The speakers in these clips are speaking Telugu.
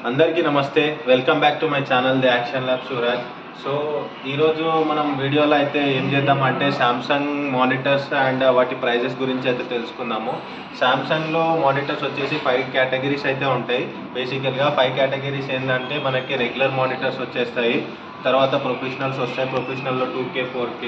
అందరికీ నమస్తే. Welcome back to my channel The Action Lab Shivaraj. So ఈరోజు మనం వీడియోలో అయితే ఏం చేద్దామంటే శాంసంగ్ మానిటర్స్ అండ్ వాటి ప్రైజెస్ గురించి అయితే తెలుసుకుందాము. శాంసంగ్లో మానిటర్స్ వచ్చేసి 5 కేటగిరీస్ అయితే ఉంటాయి. బేసికల్గా 5 కేటగిరీస్ ఏంటంటే మనకి రెగ్యులర్ మానిటర్స్ వచ్చేస్తాయి, తర్వాత ప్రొఫెషనల్స్ వస్తాయి, ప్రొఫెషనల్లో 2K 4K,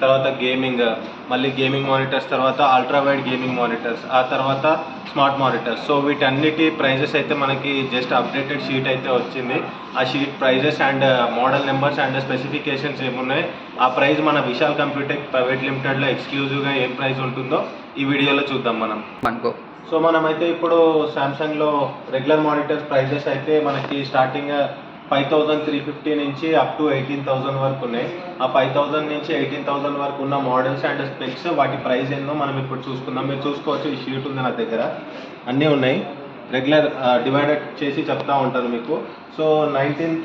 తర్వాత గేమింగ్, మళ్ళీ గేమింగ్ మానిటర్స్, తర్వాత అల్ట్రా వైడ్ గేమింగ్ మానిటర్స్, ఆ తర్వాత స్మార్ట్ మానిటర్స్. సో వీటన్నిటి ప్రైజెస్ అయితే మనకి జస్ట్ అప్డేటెడ్ షీట్ అయితే వచ్చింది. ఆ sheet prices and model numbers and specifications ఏమున్నాయి, ఆ ప్రైస్ మన విశాల్ కంప్యూటెక్ ప్రైవేట్ లిమిటెడ్లో ఎక్స్క్లూజివ్గా ఏం ప్రైస్ ఉంటుందో ఈ వీడియోలో చూద్దాం మనం. సో మనమైతే ఇప్పుడు శాంసంగ్లో రెగ్యులర్ మానిటర్స్ ప్రైజెస్ అయితే మనకి స్టార్టింగ్ 5,350 నుంచి అప్ టు 18,000 వరకు ఉన్నాయి. ఆ 5,000 నుంచి 18,000 వరకు ఉన్న మోడల్స్ అండ్ స్పెక్స్, వాటి ప్రైస్ ఏందో మనం ఇప్పుడు చూసుకుందాం. మీరు చూసుకోవచ్చు, ఈ షీట్ ఉంది నా దగ్గర, అన్నీ ఉన్నాయి. రెగ్యులర్ డివైడెడ్ చేసి చెప్తా ఉంటాను మీకు. సో 19th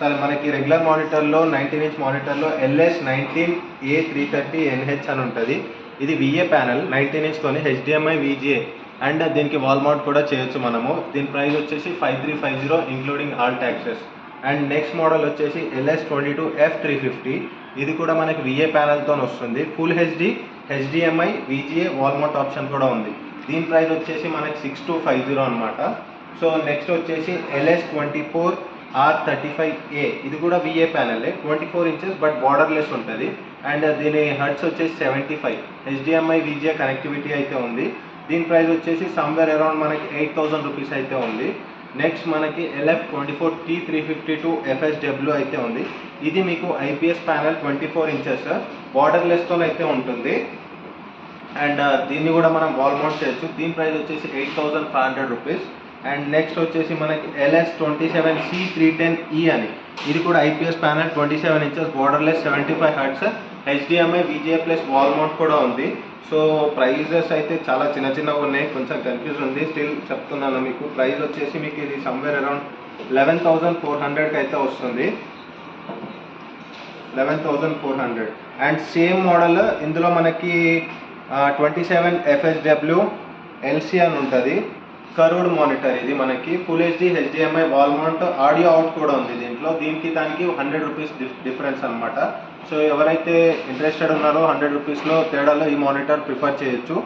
సరే, మనకి రెగ్యులర్ మానిటర్లో 19 ఇంచ్ మానిటర్లో LS19A330NH అని ఉంటుంది. ఇది VA panel 19 ఇంచ్తోని HDMI VGA and దీనికి వాల్ మౌంట్ కూడా చేయొచ్చు మనము. దీని ప్రైస్ వచ్చేసి 5350 including all taxes. And next model వచ్చేసి LS22F350. ఇది కూడా మనకి VA ప్యానల్తో వస్తుంది. Full HD HDMI VGA wall mount option కూడా ఉంది. దీని ప్రైస్ వచ్చేసి మనకి 6250 అనమాట. సో నెక్స్ట్ వచ్చేసి LS24R35A. ఇది కూడా VA ప్యానలే, 24 ఇంచెస్ బట్ బార్డర్లెస్ ఉంటుంది. అండ్ దీని హర్ట్స్ వచ్చేసి 75. HDMI VGA కనెక్టివిటీ అయితే ఉంది. దీని ప్రైస్ వచ్చేసి సమ్వేర్ అరౌండ్ మనకి 8,000 రూపీస్ అయితే ఉంది. నెక్స్ట్ మనకి LF24T352 FSW అయితే ఉంది. ఇది మీకు IPS ప్యానల్ 24 ఇంచెస్ బార్డర్లెస్తో అయితే ఉంటుంది. అండ్ దీన్ని కూడా మనం వాల్ మౌంట్ చేయొచ్చు. దీని ప్రైస్ వచ్చేసి 8,500 రూపీస్. అండ్ నెక్స్ట్ వచ్చేసి మనకి LS27C310E అని, ఇది కూడా IPS panel 27 inches borderless 75 hertz HDMI VGA plus wall mount కూడా ఉంది. సో ప్రైజెస్ అయితే చాలా చిన్నగా ఉన్నాయి, కొంచెం కన్ఫ్యూజ్ ఉంది. స్టిల్ చెప్తున్నాను మీకు. ప్రైస్ వచ్చేసి మీకు ఇది సమ్వేర్ అరౌండ్ 11,400 అయితే వస్తుంది. 11,400. అండ్ సేమ్ మోడల్ ఇందులో మనకి 27 FSW LC అని ఉంటుంది. కర్వ్డ్ మానిటర్ ఇది మనకి. Full HD HDMI wall mount audio out కూడా ఉంది దీంట్లో. దీనికి దానికి 100 రూపీస్ డిఫరెన్స్ అనమాట. సో ఎవరైతే ఇంట్రెస్టెడ్ ఉన్నారో 100 రూపీస్లో తేడాలో ఈ మానిటర్ ప్రిఫర్ చేయొచ్చు.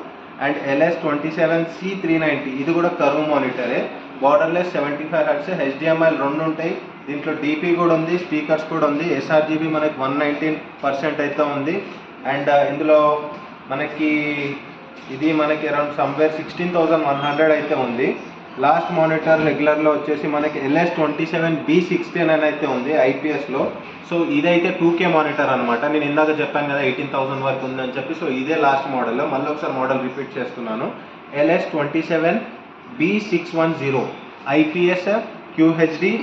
అండ్ LS27C390, ఇది కూడా కర్వ్ మానిటరే, బార్డర్లెస్ 75 హర్ట్స్ HDMI 2 ఉంటాయి. దీంట్లో DP కూడా ఉంది, స్పీకర్స్ కూడా ఉంది. sRGB మనకి 119% అయితే ఉంది. అండ్ ఇందులో మనకి ఇది మనకి అరౌండ్ సమ్వేర్ 16,100 అయితే ఉంది. లాస్ట్ మానిటర్ రెగ్యులర్లో వచ్చేసి మనకి LS27B16 అని అయితే ఉంది IPSలో. సో ఇదైతే 2K మానిటర్ అనమాట. నేను ఇందాక చెప్పాను కదా 18,000 వరకు ఉందని చెప్పి. సో ఇదే లాస్ట్ మోడల్. మళ్ళీ ఒకసారి మోడల్ రిపీట్ చేస్తున్నాను. LS27B610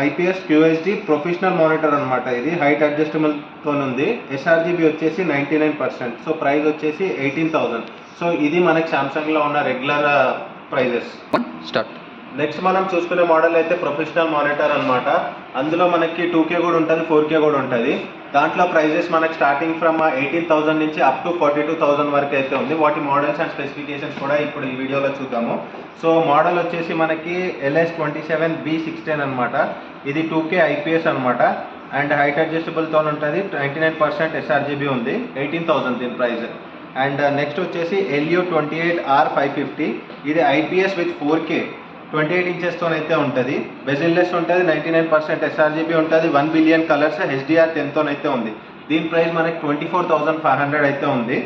IPS QHD professional monitor అనమాట. ఇది హైట్ అడ్జస్టబుల్తో ఉంది. sRGB వచ్చేసి 99%. సో ప్రైస్ వచ్చేసి 18,000. సో ఇది మనకి శాంసంగ్లో ఉన్న రెగ్యులర్ ప్రైజెస్. నెక్స్ట్ మనం చూసుకునే మోడల్ అయితే ప్రొఫెషనల్ మానిటర్ అనమాట. అందులో మనకి 2K కూడా ఉంటుంది, 4K కూడా ఉంటుంది. దాంట్లో ప్రైజెస్ మనకి స్టార్టింగ్ ఫ్రమ్ 18,000 నుంచి అప్ టు 42,000 వరకు అయితే ఉంది. వాటి మోడల్స్ అండ్ స్పెసిఫికేషన్స్ కూడా ఇప్పుడు ఈ వీడియోలో చూద్దాము. సో మోడల్ వచ్చేసి మనకి LS27B16 అనమాట. ఇది 2K IPS అనమాట. అండ్ హైట్ అడ్జస్టబుల్తో ఉంటుంది. 99% sRGB ఉంది. 18,000 దీని ప్రైస్. అండ్ నెక్స్ట్ వచ్చేసి LU28R550. ఇది IPS విత్ 4K 28 ఇంచెస్తో అయితే ఉంటుంది. బెజిల్లెస్ ఉంటుంది, 99% sRGB ఉంటుంది, 1 బిలియన్ కలర్స్ HDR10తో అయితే ఉంది. దీని ప్రైస్ మనకి 24,500 అయితే ఉంది.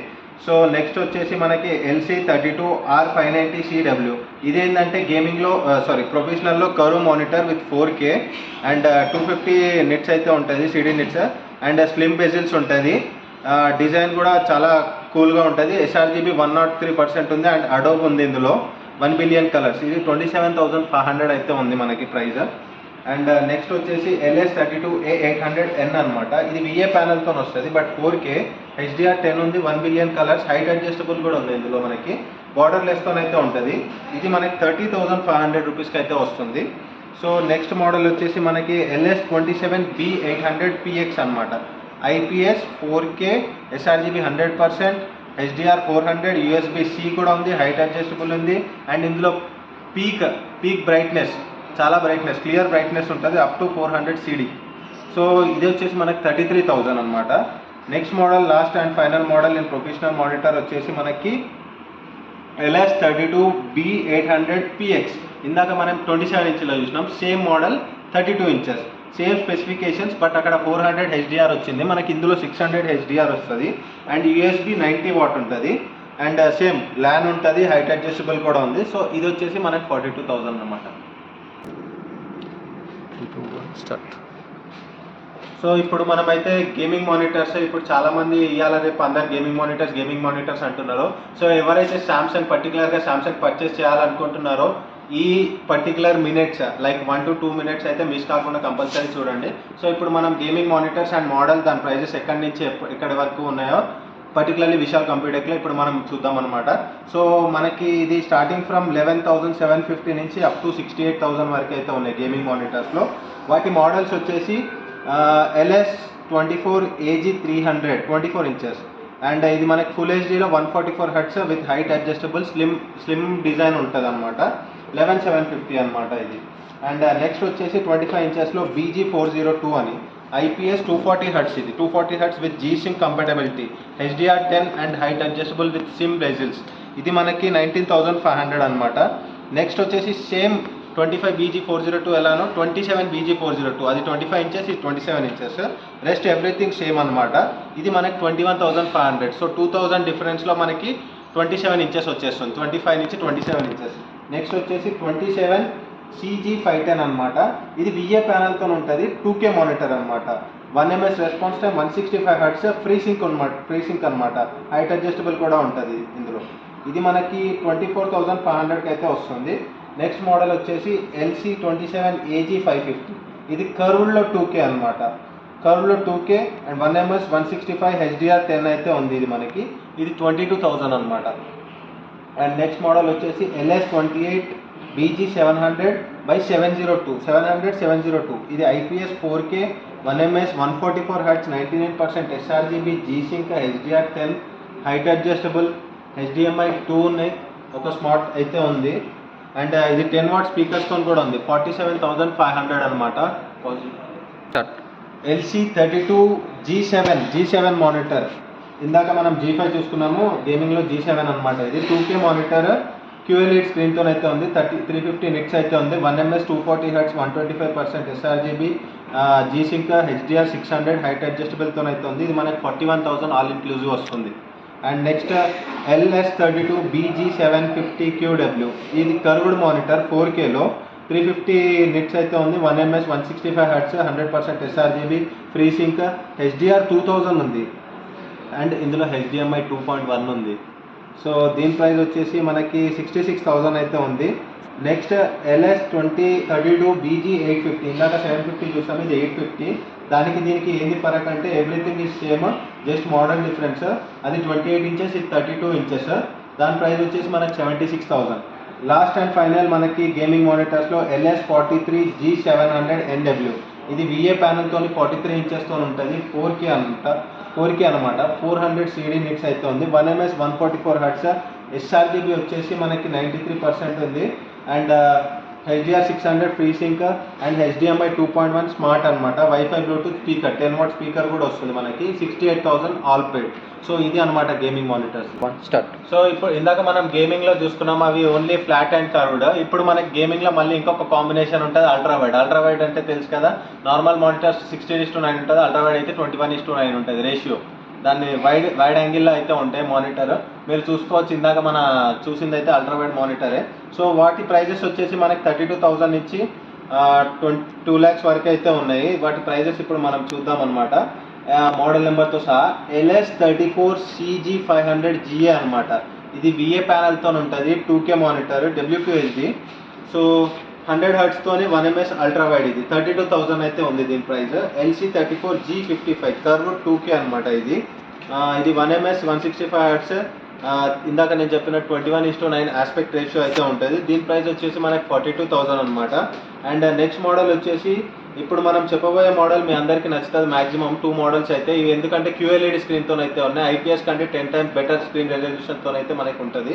సో నెక్స్ట్ వచ్చేసి మనకి LC32R590CW. ఇదేంటంటే గేమింగ్లో ప్రొఫెషనల్లో curve monitor with 4K and 250 nits అయితే ఉంటుంది, CD nits. And slim bezels ఉంటుంది. డిజైన్ కూడా చాలా కూల్గా ఉంటుంది. sRGB 103% ఉంది. అండ్ అడోబ్ ఉంది ఇందులో, 1 బిలియన్ కలర్స్. ఇది 27,500 అయితే ఉంది మనకి ప్రైస్. అండ్ నెక్స్ట్ వచ్చేసి LS32A800N అనమాట. ఇది VA ప్యానల్తో వస్తుంది బట్ 4K HDR10 ఉంది, 1 బిలియన్ కలర్స్, హైట్ అడ్జస్టబుల్ కూడా ఉంది ఇందులో మనకి, బార్డర్లెస్తో అయితే ఉంటుంది. ఇది మనకి 30,500 రూపీస్కి అయితే వస్తుంది. సో నెక్స్ట్ మోడల్ వచ్చేసి మనకి LS27B800PX అనమాట. IPS 4K sRGB 100%, HDR 400, USB-C కూడా ఉంది, హైట్ అడ్జస్టబుల్ ఉంది. అండ్ ఇందులో పీక్ బ్రైట్నెస్, చాలా బ్రైట్నెస్, క్లియర్ బ్రైట్నెస్ ఉంటుంది, అప్ టు 400 CD. సో ఇది వచ్చేసి మనకి 33,000 అనమాట. Next model, last and final model in professional monitor వచ్చేసి మనకి LS32B800PX. ఇందాక మనం 27 ఇంచులో చూసినాం, same model 32 inches, same specifications, but అక్కడ 400 HDR వచ్చింది, మనకి ఇందులో 600 HDR వస్తుంది అండ్ USB 90 వాట్ ఉంటుంది అండ్ సేమ్ ల్యాన్ ఉంటుంది, హైట్ అడ్జస్టబుల్ కూడా ఉంది. సో ఇది వచ్చేసి మనకి 42,000 అనమాట. సో ఇప్పుడు మనమైతే గేమింగ్ మానిటర్స్, ఇప్పుడు చాలామంది ఇవాళ రేపు అందరు గేమింగ్ మానిటర్స్ అంటున్నారు. సో ఎవరైతే శాంసంగ్ పర్టికులర్గా శాంసంగ్ పర్చేస్ చేయాలనుకుంటున్నారో ఈ particular minutes like 1 to 2 minutes అయితే మిస్ కాకుండా కంపల్సరీ చూడండి. సో ఇప్పుడు మనం గేమింగ్ మానిటర్స్ అండ్ మోడల్, దాని ప్రైజెస్ ఎక్కడి నుంచి ఎక్కడి వరకు ఉన్నాయో పర్టికులర్లీ విశాల్ కంప్యూటెక్లో ఇప్పుడు మనం చూద్దాం అనమాట. సో మనకి ఇది స్టార్టింగ్ ఫ్రమ్ 11,750 నుంచి అప్ టు 68,000 వరకు అయితే ఉన్నాయి గేమింగ్ మానిటర్స్లో. వాటి మోడల్స్ వచ్చేసి LS24AG300 24 ఇంచెస్ అండ్ ఇది మనకి ఫుల్ హెచ్డీలో 144 Hz with height adjustable slim design ఉంటుంది అనమాట. 11,750 అనమాట ఇది. అండ్ నెక్స్ట్ వచ్చేసి 25 ఇంచెస్లో BG402 అని, IPS 240 Hz, ఇది 240 Hz with G-Sync compatibility, HDR10 and height adjustable with SIM bezels. ఇది మనకి 19,500 అనమాట. నెక్స్ట్ వచ్చేసి సేమ్ 25 BG402 ఎలానో 27 BG402, అది 25 ఇంచెస్, ఇది 27 ఇంచెస్, రెస్ట్ ఎవ్రీథింగ్ సేమ్ అనమాట. ఇది మనకి 21,500. సో 2,000 డిఫరెన్స్లో మనకి 27 ఇంచెస్ వచ్చేస్తుంది, 25 నుంచి 27 ఇంచెస్. నెక్స్ట్ వచ్చేసి 27 CG510 అనమాట. ఇది VA ప్యానల్తో ఉంటుంది, 2K మానిటర్ అనమాట. 1 ms response time, 165 Hz, free sync అనమాట, హైట్ అడ్జస్టబుల్ కూడా ఉంటుంది ఇందులో. ఇది మనకి 24,500కి అయితే వస్తుంది. నెక్స్ట్ మోడల్ వచ్చేసి LC27AG550, ఇది కర్వ్డ్లో 2K అనమాట, కర్వ్డ్లో 2K అండ్ 1 ms 165 HDR10 అయితే ఉంది ఇది మనకి. ఇది 22,000 అనమాట. అండ్ నెక్స్ట్ మోడల్ వచ్చేసి LS28BG700/702, ఇది IPS 4K 1 ms 144 Hz 99% sRGB G-Sync HDR10 height adjustable HDMI 2 ఉన్నాయి, ఒక స్మార్ట్ అయితే ఉంది అండ్ ఇది 10 వాట్ స్పీకర్స్తో కూడా ఉంది. 47,500 అనమాట. LC32G7 మానిటర్, ఇందాక మనం G5 చూసుకున్నాము, గేమింగ్లో G7 అనమాట. ఇది 2K మానిటర్, QLED స్క్రీన్తో అయితే ఉంది, 350 nits అయితే ఉంది, 1 ms 240 Hz 125% sRGB G-Sync HDR 600 height అడ్జస్టబుల్తో అయితే ఉంది. ఇది మనకి 41,000 ఆల్ ఇంక్లూజివ్ వస్తుంది. అండ్ నెక్స్ట్ LS32BG750QW, ఇది కర్వ్డ్ మానిటర్ 4Kలో 350 nits అయితే ఉంది, 1 ms 165 Hz 100% sRGB, free sync, HDR 2000 ఉంది అండ్ ఇందులో HDMI 2.1 ఉంది. సో దీని ప్రైస్ వచ్చేసి మనకి 66,000 అయితే ఉంది. నెక్స్ట్ LS32BG850, ఇందాక 750 చూసాము, ఇది 850. దానికి దీనికి ఏంది ఫరక్ అంటే everything is same, just model difference. అది 28 ఇంచెస్, ఇది 32 ఇంచెస్. దాని ప్రైస్ వచ్చేసి మనకి 76,000. లాస్ట్ అండ్ ఫైనల్ మనకి గేమింగ్ మానిటర్స్లో LS43G700NW, ఇది VA ప్యానల్తో 43 ఇంచెస్తో ఉంటుంది, 4K అనమాట, 400 CD nits అయితే ఉంది, 1 ms 144 Hz, sRGB వచ్చేసి మనకి 93% ఉంది and HDR 600 free sync and HDMI 2.1 smart అనమాట, wifi Bluetooth speaker, 10 watt speaker కూడా వస్తుంది మనకి. 68,000 ఆల్ పేడ్. సో ఇది అనమాట గేమింగ్ మానిటర్స్. సో ఇప్పుడు ఇందాక మనం గేమింగ్లో చూసుకున్నాం, అవి ఓన్లీ ఫ్లాట్ అండ్ కర్వ్డ్. ఇప్పుడు మనకి గేమింగ్లో మళ్ళీ ఇంకొక కాంబినేషన్ ఉంటుంది, అల్ట్రావైడ్ అంటే తెలుసు కదా. నార్మల్ మానిటర్స్ 16:9 ఉంటుంది, అల్ట్రావైడ్ అయితే 21:9 ఉంటుంది రేషియో. దాన్ని వైడ్ యాంగిల్లో అయితే ఉంటాయి మానిటర్, మీరు చూసుకోవచ్చు. ఇందాక మన చూసింది అయితే అల్ట్రావైడ్ మానిటరే. సో వాటి ప్రైజెస్ వచ్చేసి మనకి 32,000 నుంచి 2 lakhs వరకు అయితే ఉన్నాయి. వాటి ప్రైజెస్ ఇప్పుడు మనం చూద్దాం అనమాట, మోడల్ నెంబర్తో సహా. LS34CG500GA అనమాట, ఇది VA ప్యానల్తో ఉంటుంది, 2K monitor, WQHD. So 100 Hz తోని 1 ms అల్ట్రావైడ్, ఇది 32,000 అయితే ఉంది దీని ప్రైస్. LC34G55 కర్వ్డ్ 2K అనమాట, ఇది 1 ms 165 Hz, ఇందాక నేను చెప్పిన 21:9 ఆస్పెక్ట్ రేషియో అయితే ఉంటుంది. దీని ప్రైస్ వచ్చేసి మనకి 42,000 అనమాట. అండ్ నెక్స్ట్ మోడల్ వచ్చేసి ఇప్పుడు మనం చెప్పబోయే మోడల్ మీ అందరికీ నచ్చుతుంది. మాక్సిమం 2 మోడల్స్ అయితే ఇవి, ఎందుకంటే QLED స్క్రీన్తో అయితే ఉన్నాయి, IPS కంటే 10 times బెటర్ స్క్రీన్ రెజల్యూషన్తో అయితే మనకి ఉంటుంది.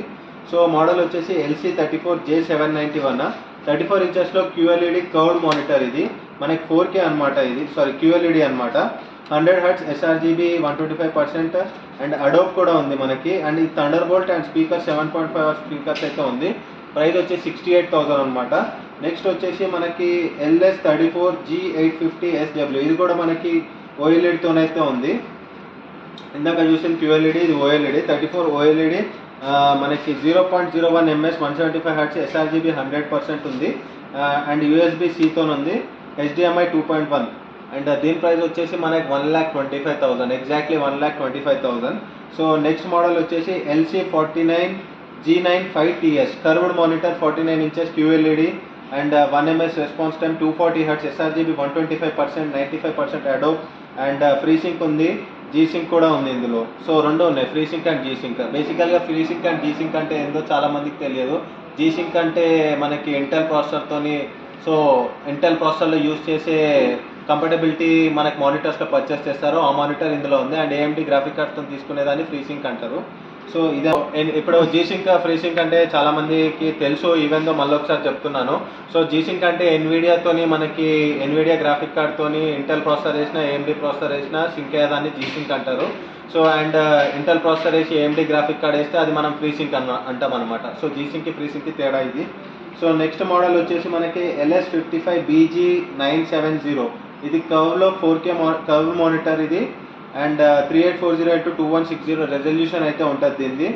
సో మోడల్ వచ్చేసి LC34J791 34 ఇంచెస్లో QLED కర్వ్డ్ మానిటర్. ఇది మనకి 4K అనమాట. ఇది QLED అనమాట. 100 Hz sRGB 125% అండ్ అడోబ్ కూడా ఉంది మనకి. అండ్ ఈ Thunderbolt and speaker 7.5 speakers అయితే ఉంది. ప్రైస్ వచ్చి 68,000 అనమాట. నెక్స్ట్ వచ్చేసి మనకి LS34G850SW. ఇది కూడా మనకి OLEDతోనైతే ఉంది. ఇందాక చూసిన QLED, ఇది OLED. 34 OLED మనకి 0.01 ms 175 Hz sRGB 100% ఉంది. అండ్ USB-Cతో ఉంది. HDMI 2.1. అండ్ దీని ప్రైస్ వచ్చేసి మనకి 1,25,000, ఎగ్జాక్ట్లీ 1,25,000. సో నెక్స్ట్ మోడల్ వచ్చేసి LC49G95TS curved monitor 49 inches QLED and 1 ms response time, 240 Hz sRGB 125%, 95% Adobe and free sync ఉంది. జీ సింక్ కూడా ఉంది ఇందులో. సో రెండు ఉన్నాయి, free sync and G sync. బేసికల్గా free sync and G sync అంటే ఏందో చాలా మందికి తెలియదు. జీ సింక్ అంటే మనకి ఇంటెల్ ప్రాసెసర్తోని, సో ఇంటెల్ ప్రాసెసర్లో యూజ్ చేసే కంపాటబిలిటీ మనకి మానిటర్స్లో పర్చేస్ చేస్తారు, ఆ మానిటర్ ఇందులో ఉంది. And AMD graphic కార్డ్తో తీసుకునేదాన్ని free sync అంటారు. సో ఇదే ఇప్పుడు జీ సింక్ ఫ్రీ సింక్ అంటే చాలా మందికి తెలుసు, ఈవెన్ దో మళ్ళీ ఒకసారి చెప్తున్నాను. సో జీ సింక్ అంటే ఎన్విడియాతోని, మనకి ఎన్విడియా గ్రాఫిక్ కార్డ్తోని ఇంటెల్ ప్రాసెసర్ వేసినా AMD ప్రాసెసర్ వేసినా సింక్ అయ్యేదాన్ని జీ సింక్ అంటారు. సో అండ్ ఇంటెల్ ప్రాసెసర్ వేసి AMD గ్రాఫిక్ కార్డ్ వేస్తే అది మనం ఫ్రీ సింక్ అంటాం అనమాట. సో జీ సింక్కి ఫ్రీ సింక్కి తేడా ఇది. సో నెక్స్ట్ మోడల్ వచ్చేసి మనకి LS55BG970. ఇది కర్వ్లో 4K కర్వ్ మానిటర్ ఇది. అండ్ 3840x2160 రెజల్యూషన్ అయితే ఉంటుంది దీన్ని.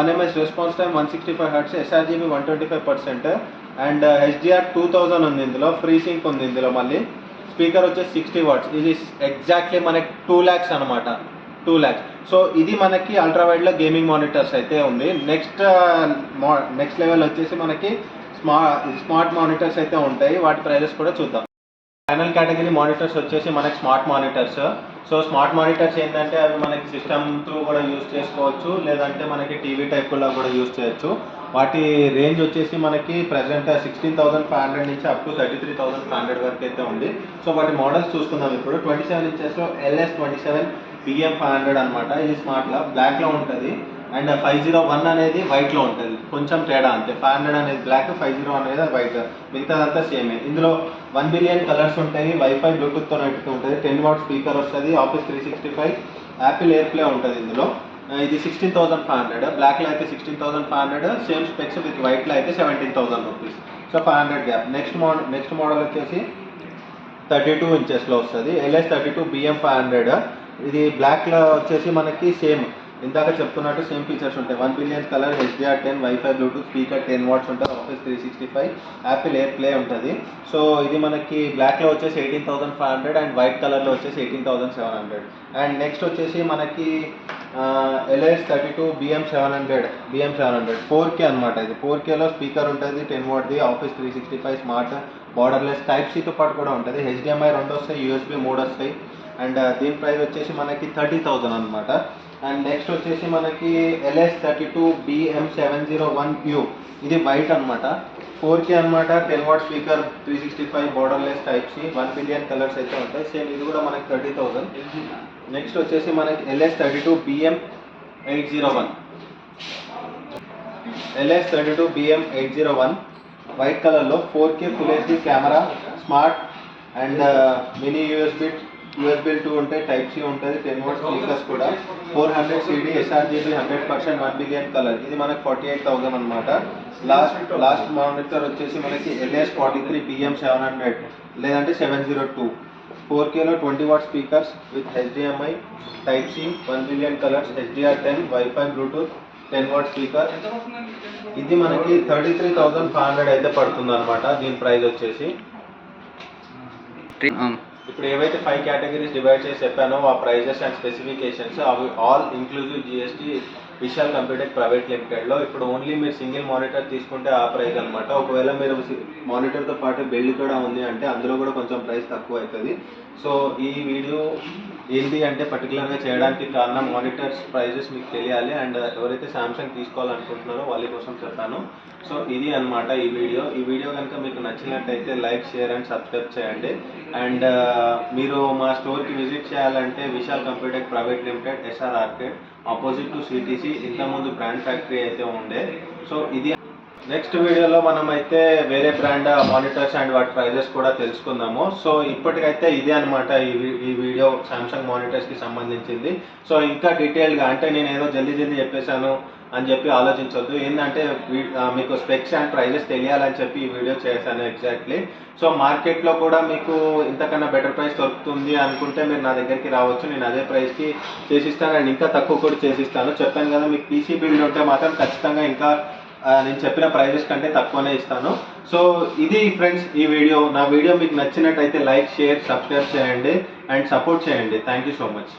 1 ms response time, 165 Hz sRGB 125% and HDR 2000 ఉంది ఇందులో. ఫ్రీ సింక్ ఉంది ఇందులో. మళ్ళీ స్పీకర్ వచ్చేసి 60 watts. ఇది ఎగ్జాక్ట్లీ మనకి 2 lakhs అనమాట, 2 lakhs. సో ఇది మనకి అల్ట్రావైడ్లో గేమింగ్ మానిటర్స్ అయితే ఉంది. నెక్స్ట్ లెవెల్ వచ్చేసి మనకి స్మార్ట్ మానిటర్స్ అయితే ఉంటాయి. వాటి ప్రైజెస్ కూడా చూద్దాం. ఫైనల్ కేటగిరీ మానిటర్స్ వచ్చేసి మనకి smart monitors. So smart monitors ఏంటంటే అవి మనకి సిస్టమ్ త్రూ కూడా యూజ్ చేసుకోవచ్చు, లేదంటే మనకి టీవీ టైప్లో కూడా యూజ్ చేయొచ్చు. వాటి రేంజ్ వచ్చేసి మనకి ప్రజెంట్ 16,500 నుంచి అప్ టు 33,500 వరకు అయితే ఉంది. సో వాటి మోడల్స్ చూసుకుందాం ఇప్పుడు. 27 ఇంచెస్లో LS27BM500 అనమాట. ఇది స్మార్ట్లో బ్లాక్లో ఉంటుంది. అండ్ 501 అనేది వైట్లో ఉంటుంది. కొంచెం తేడా అంతే. 500 అనేది బ్లాక్, 501 అనేది వైట్. మిగతాదంతా సేమే. ఇందులో 1 బిలియన్ కలర్స్ ఉంటాయి. వైఫై బ్లూటూత్తో ఉంటుంది. 10 watt స్పీకర్ వస్తుంది. ఆఫీస్ 365 యాపిల్ ఎయిర్ప్లే ఉంటుంది ఇందులో. ఇది 16,500. బ్లాక్లో అయితే 16,500. సేమ్ స్పెక్స్ విత్ వైట్లో అయితే 17,000 rupees. So 500 gap. Next model వచ్చేసి 32 ఇంచెస్లో వస్తుంది. LS32BM500. ఇది బ్లాక్లో వచ్చేసి మనకి సేమ్ ఇందాక చెప్తున్నట్టు సేమ్ ఫీచర్స్ ఉంటాయి. 1 billion colour, HDR10, wifi Bluetooth, speaker 10 watts ఉంటుంది. ఆఫీస్ 365 యాపిల్ ఎయిర్ప్లే ఉంటుంది. సో ఇది మనకి బ్లాక్లో వచ్చేసి 18,500 అండ్ వైట్ కలర్లో వచ్చేసి 18,700. అండ్ నెక్స్ట్ వచ్చేసి మనకి LS32BM700 4K అనమాట. ఇది 4Kలో స్పీకర్ ఉంటుంది, 10 wattది, ఆఫీస్ 365 స్మార్ట్, బార్డర్లెస్, Type-C పట్టు కూడా ఉంటుంది. HDMI 2 వస్తాయి, USB 3 వస్తాయి. అండ్ దీని ప్రైస్ వచ్చేసి మనకి 30,000 అనమాట. అండ్ నెక్స్ట్ వచ్చేసి మనకి LS32BM701U. ఇది వైట్ అనమాట, 4K అనమాట, 10 watt speaker, 365 borderless, Type-C, 1 billion colours అయితే ఉంటాయి. సేమ్ ఇది కూడా మనకి 30,000. నెక్స్ట్ వచ్చేసి మనకి LS32BM801 వైట్ కలర్లో 4K full HD camera, smart and mini USB 2 ఉంటాయి, Type-C ఉంటుంది, 10 watt స్పీకర్స్ కూడా, 400 CD sRGB 100%, 1 బిలియన్ కలర్. ఇది మనకి 48,000 అనమాట. లాస్ట్ మానిటర్ వచ్చేసి మనకి LS43BM700 లేదంటే 702. 4Kలో 20 watt speakers with HDMI, Type-C, 1 billion colours, HDR10, wifi Bluetooth, 10 watt speaker. ఇది మనకి 33,500 అయితే పడుతుంది అనమాట. దీని ప్రైస్ వచ్చేసి ఇప్పుడు ఏవైతే 5 కేటగిరీస్ డివైడ్ చేసి చెప్పానో ఆ ప్రైజెస్ అండ్ స్పెసిఫికేషన్స్ అవి all inclusive GST Vishal Computech private లిమిటెడ్లో. ఇప్పుడు ఓన్లీ మీరు సింగిల్ మానిటర్ తీసుకుంటే ఆ ప్రైస్ అనమాట. ఒకవేళ మీరు మానిటర్తో పాటు బిల్డ్ కూడా ఉంది అంటే అందులో కూడా కొంచెం ప్రైస్ తక్కువ అవుతుంది. సో ఈ వీడియో ఏంటి అంటే పర్టికులర్గా చేయడానికి కారణం మానిటర్స్ ప్రైజెస్ మీకు తెలియాలి అండ్ ఎవరైతే శాంసంగ్ తీసుకోవాలనుకుంటున్నారో వాళ్ళ కోసం చెప్పాను. సో ఇది అనమాట ఈ వీడియో కనుక మీకు నచ్చినట్టయితే లైక్, షేర్ అండ్ సబ్స్క్రైబ్ చేయండి. అండ్ మీరు మా స్టోర్కి విజిట్ చేయాలంటే Vishal Computech private limited, SR arcade, opposite to CTC, వచ్చేసి ఇంతకుముందు బ్రాండ్ ఫ్యాక్టరీ అయితే ఉండే. సో ఇది నెక్స్ట్ వీడియోలో మనం అయితే వేరే బ్రాండ్ మానిటర్స్ అండ్ వాటి ప్రైజెస్ కూడా తెలుసుకుందాము. సో ఇప్పటికైతే ఇదే అనమాట ఈ వీడియో సామ్సంగ్ మానిటర్స్కి సంబంధించింది. సో ఇంకా డీటెయిల్గా అంటే నేను ఏదో జల్దీ చెప్పేశాను అని చెప్పి ఆలోచించవద్దు. ఏంటంటే మీకు స్పెక్స్ అండ్ ప్రైజెస్ తెలియాలని చెప్పి ఈ వీడియో చేశాను ఎగ్జాక్ట్లీ. సో మార్కెట్లో కూడా మీకు ఇంతకన్నా బెటర్ ప్రైస్ దొరుకుతుంది అనుకుంటే మీరు నా దగ్గరికి రావచ్చు. నేను అదే ప్రైస్కి చేసిస్తాను అండ్ ఇంకా తక్కువ కూడా చేసిస్తాను. చెప్పాను కదా, మీకు పీసీ బిల్డ్ ఉంటే మాత్రం ఖచ్చితంగా ఇంకా నేను చెప్పిన ప్రైజెస్ కంటే తక్కువనే ఇస్తాను. సో ఇది ఫ్రెండ్స్ ఈ వీడియో. నా వీడియో మీకు నచ్చినట్టయితే లైక్, షేర్, సబ్స్క్రైబ్ చేయండి అండ్ సపోర్ట్ చేయండి. Thank you so much.